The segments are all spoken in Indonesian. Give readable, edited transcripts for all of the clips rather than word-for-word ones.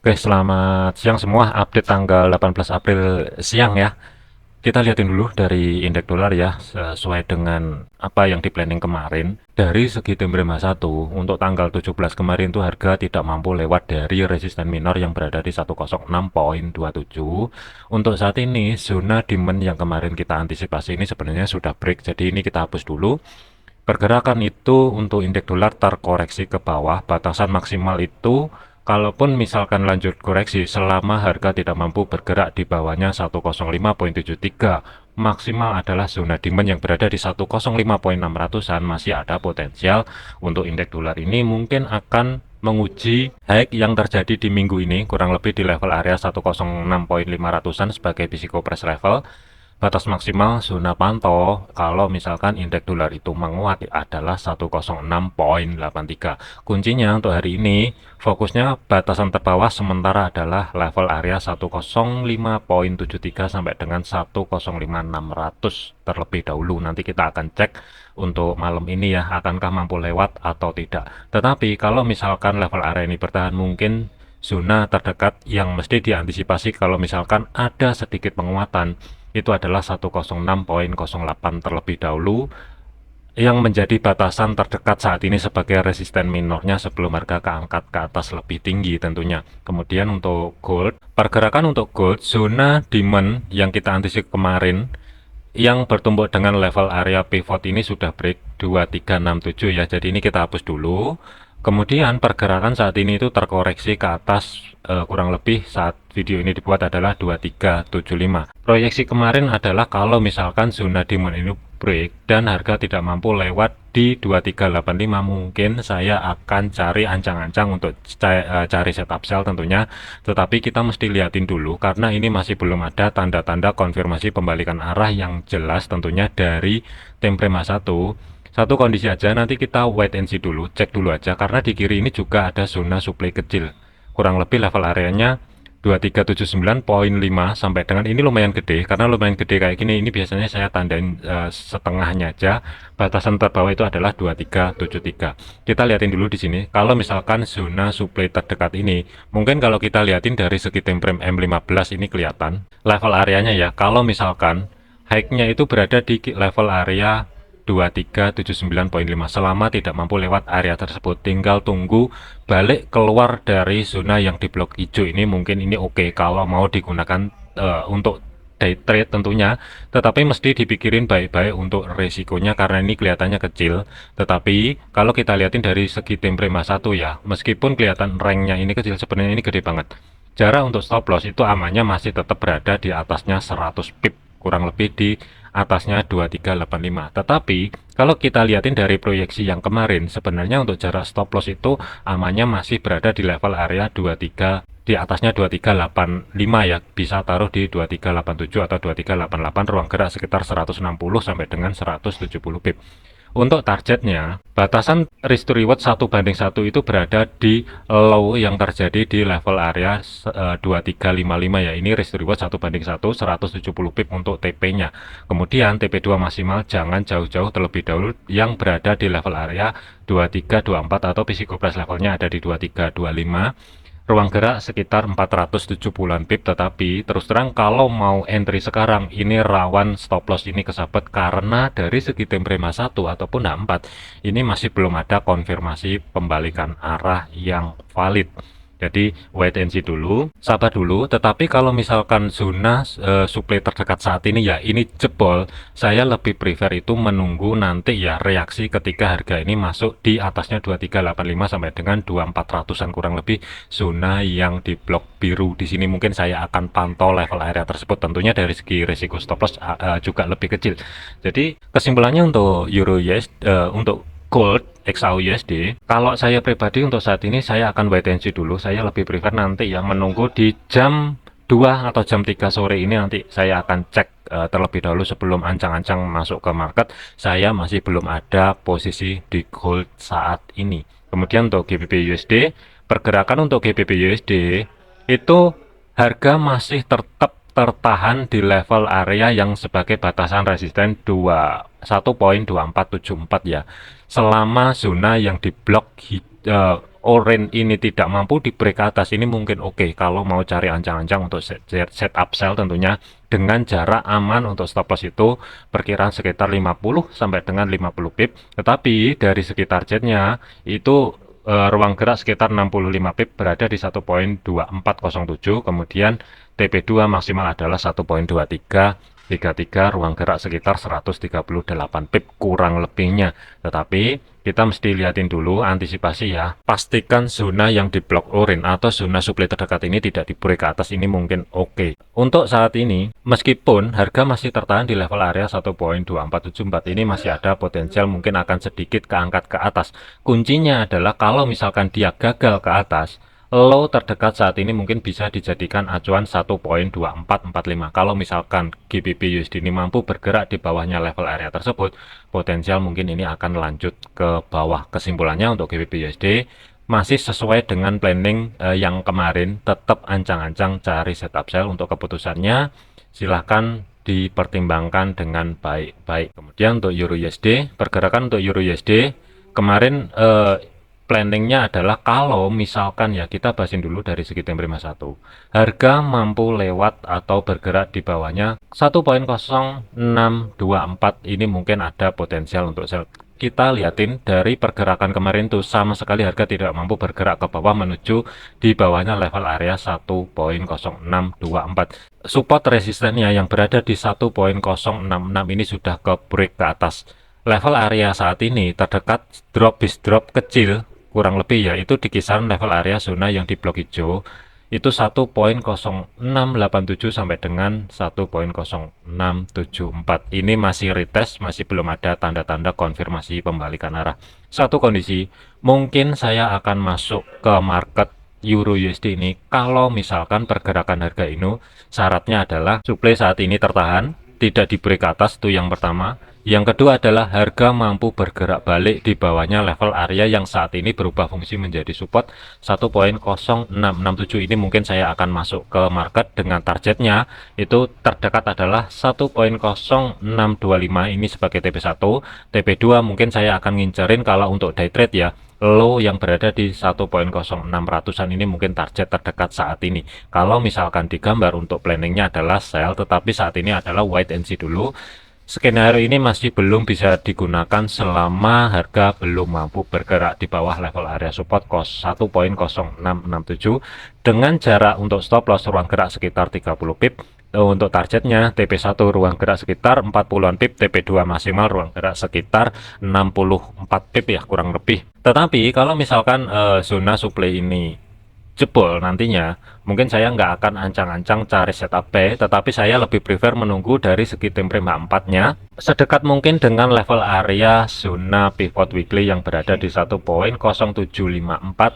Oke, selamat siang semua. Update tanggal 18 April siang ya. Kita lihatin dulu dari indeks dolar ya, sesuai dengan apa yang di planning kemarin. Dari segi time frame H1, untuk tanggal 17 kemarin tuh harga tidak mampu lewat dari resisten minor yang berada di 106,27. Untuk saat ini, zona demand yang kemarin kita antisipasi ini sebenarnya sudah break. Jadi ini kita hapus dulu. Pergerakan itu untuk indeks dolar terkoreksi ke bawah, batasan maksimal itu kalaupun misalkan lanjut koreksi selama harga tidak mampu bergerak di bawahnya 105,73, maksimal adalah zona demand yang berada di 105,600-an. Masih ada potensial untuk indeks dolar ini mungkin akan menguji high yang terjadi di minggu ini kurang lebih di level area 106,500-an sebagai psikopress level. Batas maksimal zona pantau kalau misalkan indeks dolar itu menguat adalah 106,83. Kuncinya untuk hari ini fokusnya batasan terbawah sementara adalah level area 105,73 sampai dengan 105,600 terlebih dahulu. Nanti kita akan cek untuk malam ini ya, akankah mampu lewat atau tidak. Tetapi kalau misalkan level area ini bertahan, mungkin zona terdekat yang mesti diantisipasi kalau misalkan ada sedikit penguatan itu adalah 106,08 terlebih dahulu yang menjadi batasan terdekat saat ini sebagai resisten minornya sebelum harga keangkat ke atas lebih tinggi tentunya. Kemudian untuk gold, pergerakan untuk gold, zona demand yang kita antisipasi kemarin yang bertumbuk dengan level area pivot ini sudah break 2367 ya, jadi ini kita hapus dulu. Kemudian pergerakan saat ini itu terkoreksi ke atas, kurang lebih saat video ini dibuat adalah 2375. Proyeksi kemarin adalah kalau misalkan zona demand ini break dan harga tidak mampu lewat di 2385, mungkin saya akan cari ancang-ancang untuk cari setup sell tentunya. Tetapi kita mesti lihatin dulu karena ini masih belum ada tanda-tanda konfirmasi pembalikan arah yang jelas tentunya dari time frame H1. Satu kondisi aja, nanti kita wait and see dulu, cek dulu aja, karena di kiri ini juga ada zona supply kecil. Kurang lebih level areanya 2379,5 sampai dengan ini lumayan gede, karena lumayan gede kayak gini, ini biasanya saya tandain setengahnya aja. Batasan terbawah itu adalah 2373. Kita lihatin dulu di sini, kalau misalkan zona supply terdekat ini, mungkin kalau kita lihatin dari segi time frame M15 ini kelihatan, level areanya ya, kalau misalkan high-nya itu berada di level area 2379,5 selama tidak mampu lewat area tersebut, tinggal tunggu balik keluar dari zona yang di blok hijau ini. Mungkin ini oke kalau mau digunakan untuk day trade tentunya, tetapi mesti dipikirin baik-baik untuk resikonya karena ini kelihatannya kecil. Tetapi kalau kita lihatin dari segi time frame satu ya, meskipun kelihatan ranknya ini kecil, sebenarnya ini gede banget. Jarak untuk stop loss itu amannya masih tetap berada di atasnya 100 pip, kurang lebih di atasnya 2385. Tetapi kalau kita lihatin dari proyeksi yang kemarin, sebenarnya untuk jarak stop loss itu amannya masih berada di level area 23, di atasnya 2385 ya, bisa taruh di 2387 atau 2388, ruang gerak sekitar 160 sampai dengan 170 pip. Untuk targetnya, batasan risk to reward 1:1 itu berada di low yang terjadi di level area 2355 ya. Ini risk to reward 1:1, 170 pip untuk TP-nya. Kemudian TP2 maksimal jangan jauh-jauh terlebih dahulu yang berada di level area 2324 atau psikopress levelnya ada di 2325. Ruang gerak sekitar 470-an pip, tetapi terus terang kalau mau entry sekarang ini rawan stop loss ini kesabet karena dari segi time frame 1 ataupun H4 ini masih belum ada konfirmasi pembalikan arah yang valid. Jadi wait and see dulu, sabar dulu. Tetapi kalau misalkan zona supply terdekat saat ini ya ini jebol, saya lebih prefer itu menunggu nanti ya reaksi ketika harga ini masuk di atasnya 2385 sampai dengan 2400-an kurang lebih zona yang di blok biru. Di sini mungkin saya akan pantau level area tersebut, tentunya dari segi risiko stop loss juga lebih kecil. Jadi kesimpulannya untuk Euro US, untuk gold XAUUSD, kalau saya pribadi untuk saat ini saya akan wait and see dulu. Saya lebih prefer nanti ya menunggu di jam 2 atau jam 3 sore ini, nanti saya akan cek terlebih dahulu sebelum ancang-ancang masuk ke market. Saya masih belum ada posisi di gold saat ini. Kemudian untuk GBP USD, pergerakan untuk GBP USD itu harga masih tetap tertahan di level area yang sebagai batasan resisten 1,2474 ya. Selama zona yang di blok orange ini tidak mampu di break ke atas, ini mungkin oke kalau mau cari ancang-ancang untuk setup sell tentunya dengan jarak aman untuk stop loss itu perkiraan sekitar 50 sampai dengan 50 pip. Tetapi dari segi targetnya itu ruang gerak sekitar 65 pip berada di 1.2407, kemudian TP2 maksimal adalah 1.2333, ruang gerak sekitar 138 pip kurang lebihnya. Tetapi kita mesti lihatin dulu antisipasi ya. Pastikan zona yang di blok orange atau zona supply terdekat ini tidak di break ke atas, ini mungkin oke. Untuk saat ini, meskipun harga masih tertahan di level area 1.2474, ini masih ada potensial mungkin akan sedikit keangkat ke atas. Kuncinya adalah kalau misalkan dia gagal ke atas, low terdekat saat ini mungkin bisa dijadikan acuan 1.2445. Kalau misalkan GBP USD ini mampu bergerak di bawahnya level area tersebut, potensial mungkin ini akan lanjut ke bawah. Kesimpulannya untuk GBP USD masih sesuai dengan planning yang kemarin, tetap ancang-ancang cari setup sell. Untuk keputusannya silahkan dipertimbangkan dengan baik-baik. Kemudian untuk Euro USD, pergerakan untuk Euro USD kemarin planningnya adalah kalau misalkan ya, kita bahasin dulu dari segi time frame 1, harga mampu lewat atau bergerak di bawahnya 1.0624, ini mungkin ada potensial untuk sell. Kita lihatin dari pergerakan kemarin tuh sama sekali harga tidak mampu bergerak ke bawah menuju di bawahnya level area 1.0624. Support resistennya yang berada di 1.066 ini sudah ke break ke atas. Level area saat ini terdekat drop kecil kurang lebih ya, itu di kisaran level area zona yang di blok hijau itu 1.0687 sampai dengan 1.0674. Ini masih retest, masih belum ada tanda-tanda konfirmasi pembalikan arah. Satu kondisi, mungkin saya akan masuk ke market Euro USD ini kalau misalkan pergerakan harga ini syaratnya adalah supply saat ini tertahan, tidak di break atas, itu yang pertama. Yang kedua adalah harga mampu bergerak balik di bawahnya level area yang saat ini berubah fungsi menjadi support 1.0667. Ini mungkin saya akan masuk ke market dengan targetnya itu terdekat adalah 1.0625 ini sebagai TP1. TP2 mungkin saya akan ngincerin kalau untuk day trade ya, low yang berada di 1.0600-an ini mungkin target terdekat saat ini. Kalau misalkan digambar untuk planningnya adalah sell, tetapi saat ini adalah wait and see dulu. Skenario ini masih belum bisa digunakan selama harga belum mampu bergerak di bawah level area support 1.0667 dengan jarak untuk stop loss ruang gerak sekitar 30 pip. Untuk targetnya TP1 ruang gerak sekitar 40-an pip, TP2 maksimal ruang gerak sekitar 64 pip ya kurang lebih. Tetapi kalau misalkan zona supply ini jebol nantinya, mungkin saya nggak akan ancang-ancang cari setup buy, tetapi saya lebih prefer menunggu dari segi time frame 4-nya sedekat mungkin dengan level area zona pivot weekly yang berada di 1.0754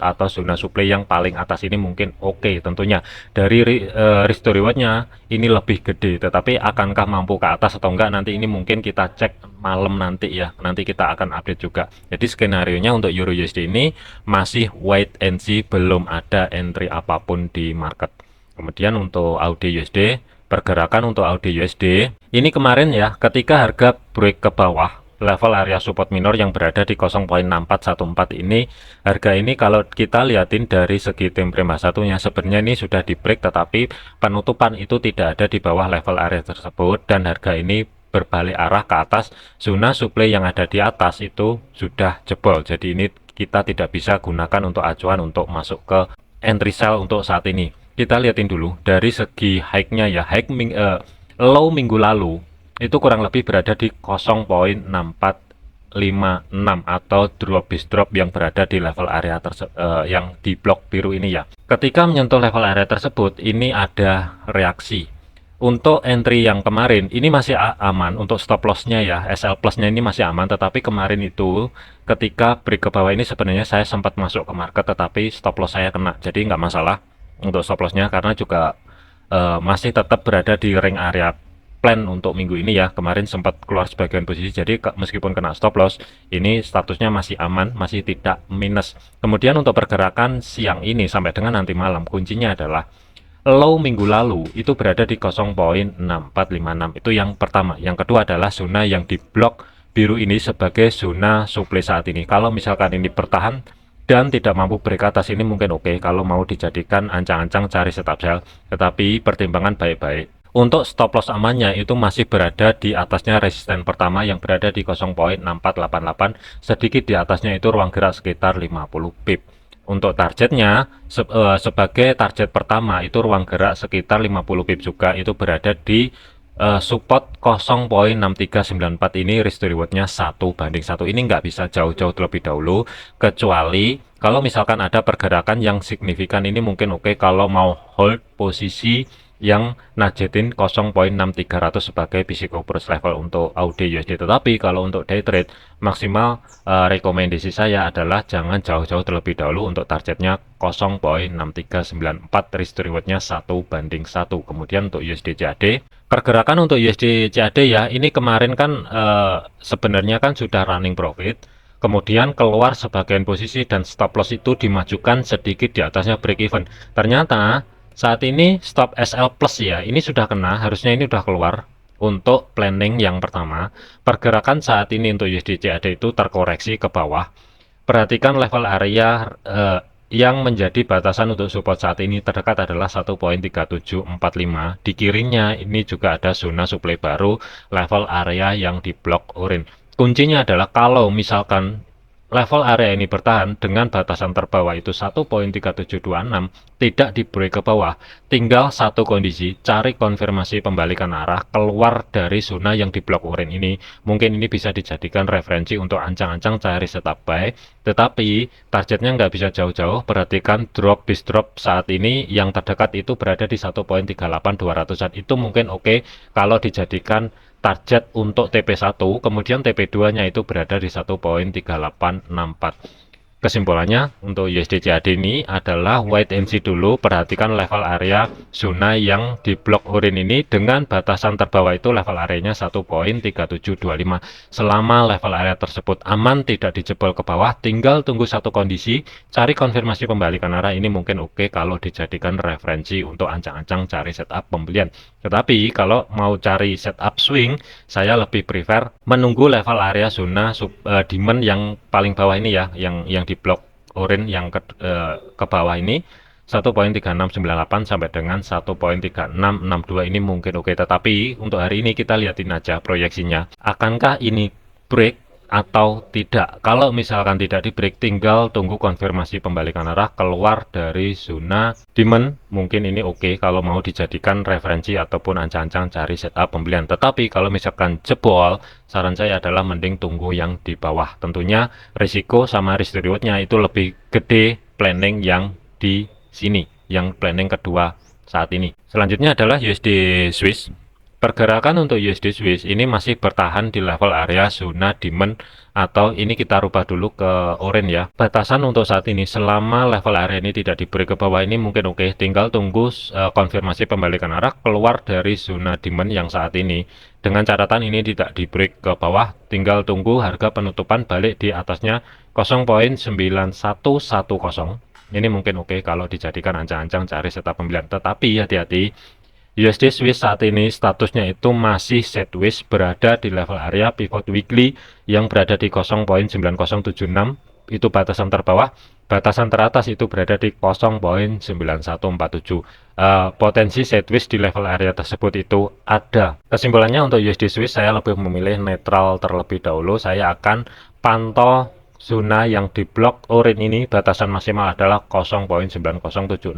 atau zona supply yang paling atas ini mungkin oke. Tentunya dari risk to rewardnya ini lebih gede, tetapi akankah mampu ke atas atau enggak nanti ini mungkin kita cek malam nanti ya, nanti kita akan update juga. Jadi skenario nya untuk Euro USD ini masih wait and see, belum ada entry apapun di market. Kemudian untuk AUD USD, pergerakan untuk AUD USD ini kemarin ya, ketika harga break ke bawah level area support minor yang berada di 0.6414 ini, harga ini kalau kita lihatin dari segi time frame satunya sebenarnya ini sudah di break, tetapi penutupan itu tidak ada di bawah level area tersebut dan harga ini berbalik arah ke atas. Zona supply yang ada di atas itu sudah jebol, jadi ini kita tidak bisa gunakan untuk acuan untuk masuk ke entry sell untuk saat ini. Kita lihatin dulu dari segi high-nya ya, low minggu lalu itu kurang lebih berada di 0.6456 atau drop yang berada di level area yang di blok biru ini ya. Ketika menyentuh level area tersebut, ini ada reaksi. Untuk entry yang kemarin ini masih aman, untuk stop loss-nya ya, SL plus-nya ini masih aman, tetapi kemarin itu ketika break ke bawah ini sebenarnya saya sempat masuk ke market, tetapi stop loss saya kena, jadi nggak masalah untuk stop loss-nya karena juga masih tetap berada di ring area plan untuk minggu ini ya. Kemarin sempat keluar sebagian posisi, jadi meskipun kena stop loss ini statusnya masih aman, masih tidak minus. Kemudian untuk pergerakan siang ini sampai dengan nanti malam, kuncinya adalah low minggu lalu itu berada di 0.6456, itu yang pertama. Yang kedua adalah zona yang di blok biru ini sebagai zona supply saat ini. Kalau misalkan ini bertahan dan tidak mampu break atas, ini mungkin oke kalau mau dijadikan ancang-ancang cari setup sell, tetapi pertimbangan baik-baik. Untuk stop loss amannya itu masih berada di atasnya resisten pertama yang berada di 0,6488, sedikit di atasnya itu ruang gerak sekitar 50 pip. Untuk targetnya sebagai target pertama itu ruang gerak sekitar 50 pip juga, itu berada di support 0,6394. ini risk to rewardnya 1:1. Ini nggak bisa jauh-jauh terlebih dahulu, kecuali kalau misalkan ada pergerakan yang signifikan. Ini mungkin oke kalau mau hold posisi yang najetin 0,6300 sebagai psikoprus level untuk AUD USD. Tetapi kalau untuk day trade maksimal, rekomendasi saya adalah jangan jauh-jauh terlebih dahulu. Untuk targetnya 0,6394, risk to rewardnya 1:1. Kemudian untuk USD CAD, pergerakan untuk USD CAD ya, ini kemarin kan sebenarnya kan sudah running profit, kemudian keluar sebagian posisi dan stop loss itu dimajukan sedikit di atasnya break even. Ternyata saat ini stop SL plus ya, ini sudah kena, harusnya ini sudah keluar. Untuk planning yang pertama, pergerakan saat ini untuk USD CAD itu terkoreksi ke bawah. Perhatikan level area yang menjadi batasan untuk support saat ini terdekat adalah 1,3745. Di kirinya ini juga ada zona supply baru, level area yang di blok orange. Kuncinya adalah kalau misalkan level area ini bertahan dengan batasan terbawah itu 1,3726, tidak di break ke bawah, tinggal satu kondisi, cari konfirmasi pembalikan arah keluar dari zona yang di blok orange ini. Mungkin ini bisa dijadikan referensi untuk ancang-ancang cari setup buy, tetapi targetnya nggak bisa jauh-jauh. Perhatikan drop bis drop saat ini yang terdekat itu berada di 1,38200-an. Itu mungkin oke kalau dijadikan target untuk TP1, kemudian TP2-nya itu berada di 1,3864. Kesimpulannya untuk USD CAD ini adalah wait and see dulu. Perhatikan level area zona yang di blok orange ini dengan batasan terbawah itu level areanya 1,3725. Selama level area tersebut aman, tidak dijebol ke bawah, tinggal tunggu satu kondisi, cari konfirmasi pembalikan arah. Ini mungkin oke kalau dijadikan referensi untuk ancang-ancang cari setup pembelian. Tetapi kalau mau cari setup swing, saya lebih prefer menunggu level area zona demand yang paling bawah ini ya, yang di blok orange yang ke bawah ini 1,3698 sampai dengan 1,3662. ini mungkin oke. Tetapi untuk hari ini kita lihatin aja proyeksinya, akankah ini break atau tidak. Kalau misalkan tidak di break, tinggal tunggu konfirmasi pembalikan arah keluar dari zona demand. Mungkin ini oke kalau mau dijadikan referensi ataupun ancang-ancang cari setup pembelian. Tetapi kalau misalkan jebol, saran saya adalah mending tunggu yang di bawah. Tentunya risiko sama risk rewardnya itu lebih gede planning yang di sini, yang planning kedua saat ini. Selanjutnya adalah USD Swiss. Pergerakan untuk USD Swiss ini masih bertahan di level area zona demand, atau ini kita rubah dulu ke orange ya. Batasan untuk saat ini selama level area ini tidak di break ke bawah, ini mungkin oke. Tinggal tunggu konfirmasi pembalikan arah keluar dari zona demand yang saat ini. Dengan catatan ini tidak di break ke bawah, tinggal tunggu harga penutupan balik di atasnya 0,9110. Ini mungkin oke kalau dijadikan ancang-ancang cari setup pembelian. Tetapi hati-hati, USD Swiss saat ini statusnya itu masih sideways, berada di level area pivot weekly yang berada di 0,9076, itu batasan terbawah. Batasan teratas itu berada di 0,9147. Potensi sideways di level area tersebut itu ada. Kesimpulannya untuk USD Swiss saya lebih memilih netral terlebih dahulu. Saya akan pantau zona yang di blok orange ini, batasan maksimal adalah 0,9076.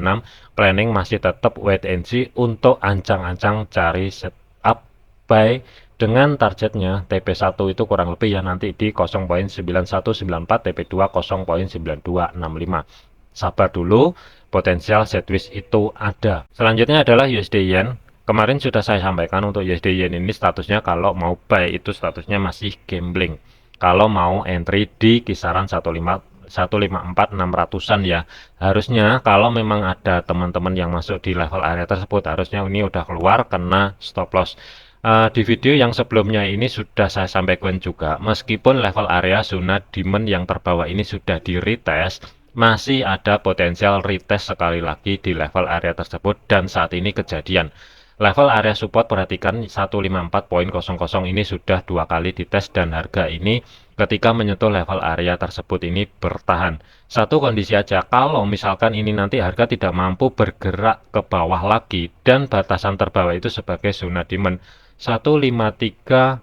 Planning masih tetap wait and see untuk ancang-ancang cari setup buy dengan targetnya TP1 itu kurang lebih ya nanti di 0,9194, TP2 0,9265. Sabar dulu, potensial sideways itu ada. Selanjutnya adalah USD Yen. Kemarin sudah saya sampaikan untuk USD Yen ini statusnya kalau mau buy itu statusnya masih gambling. Kalau mau entry di kisaran 154-600-an ya, harusnya kalau memang ada teman-teman yang masuk di level area tersebut, harusnya ini udah keluar kena stop loss. Di video yang sebelumnya ini sudah saya sampaikan juga, meskipun level area zona demand yang terbawah ini sudah di retest, masih ada potensial retest sekali lagi di level area tersebut, dan saat ini kejadian. Level area support perhatikan 154.00 ini sudah 2 kali dites dan harga ini ketika menyentuh level area tersebut ini bertahan. Satu kondisi aja, kalau misalkan ini nanti harga tidak mampu bergerak ke bawah lagi dan batasan terbawah itu sebagai zona demand 153,85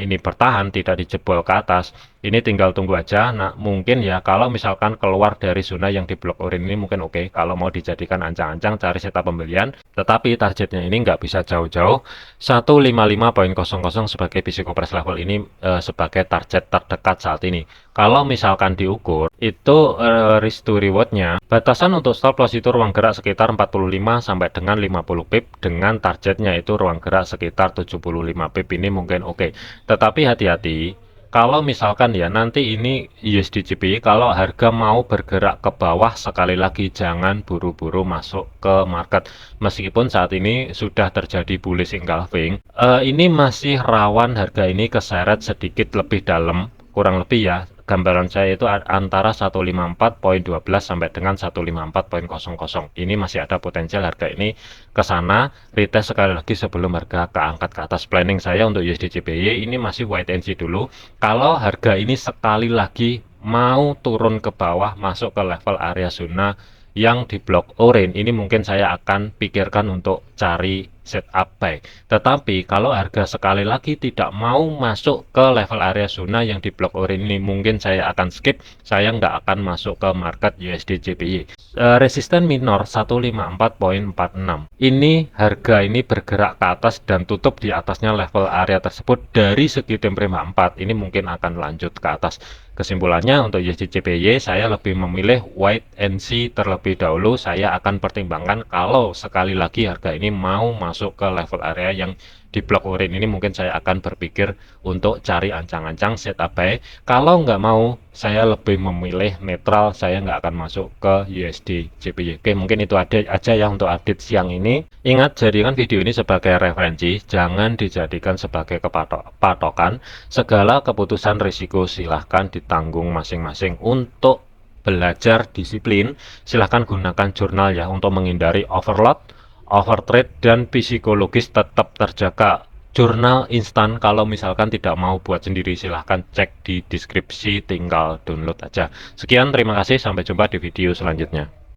ini bertahan tidak dijebol ke atas, ini tinggal tunggu aja. Nah, mungkin ya kalau misalkan keluar dari zona yang di blok orange ini mungkin oke, kalau mau dijadikan ancang-ancang cari setup pembelian, tetapi targetnya ini nggak bisa jauh-jauh. 155.00 sebagai psikopres level ini sebagai target terdekat saat ini. Kalau misalkan diukur, itu risk to rewardnya, batasan untuk stop loss itu ruang gerak sekitar 45 sampai dengan 50 pip, dengan targetnya itu ruang gerak sekitar 75 pip, ini mungkin oke. Tetapi hati-hati, kalau misalkan ya nanti ini USD JPY kalau harga mau bergerak ke bawah, sekali lagi jangan buru-buru masuk ke market. Meskipun saat ini sudah terjadi bullish engulfing, ini masih rawan harga ini keseret sedikit lebih dalam, kurang lebih ya. Gambaran saya itu antara 154.12 sampai dengan 154.00. Ini masih ada potensial harga ini ke sana retest sekali lagi sebelum harga keangkat ke atas. Planning saya untuk USD JPY ini masih wait and see dulu. Kalau harga ini sekali lagi mau turun ke bawah masuk ke level area zona yang di blok orange, ini mungkin saya akan pikirkan untuk cari setup buy. Tetapi kalau harga sekali lagi tidak mau masuk ke level area zona yang di blok orange ini, mungkin saya akan skip, saya nggak akan masuk ke market USD JPY. Resisten minor 154.46, ini harga ini bergerak ke atas dan tutup di atasnya level area tersebut dari segi time frame 4, ini mungkin akan lanjut ke atas. Kesimpulannya untuk USD JPY saya lebih memilih wait and see terlebih dahulu. Saya akan pertimbangkan kalau sekali lagi harga ini mau masuk ke level area yang di blok orange ini, mungkin saya akan berpikir untuk cari ancang-ancang setup buy. Kalau nggak mau, saya lebih memilih netral, saya nggak akan masuk ke USD JPY. Oke, mungkin itu aja ya untuk update siang ini. Ingat, jadikan video ini sebagai referensi, jangan dijadikan sebagai patokan. Segala keputusan risiko silahkan ditanggung masing-masing. Untuk belajar disiplin, silahkan gunakan jurnal ya untuk menghindari overload, overtrade, dan psikologis tetap terjaga. Jurnal instan, kalau misalkan tidak mau buat sendiri silahkan cek di deskripsi, tinggal download aja. Sekian, terima kasih, sampai jumpa di video selanjutnya.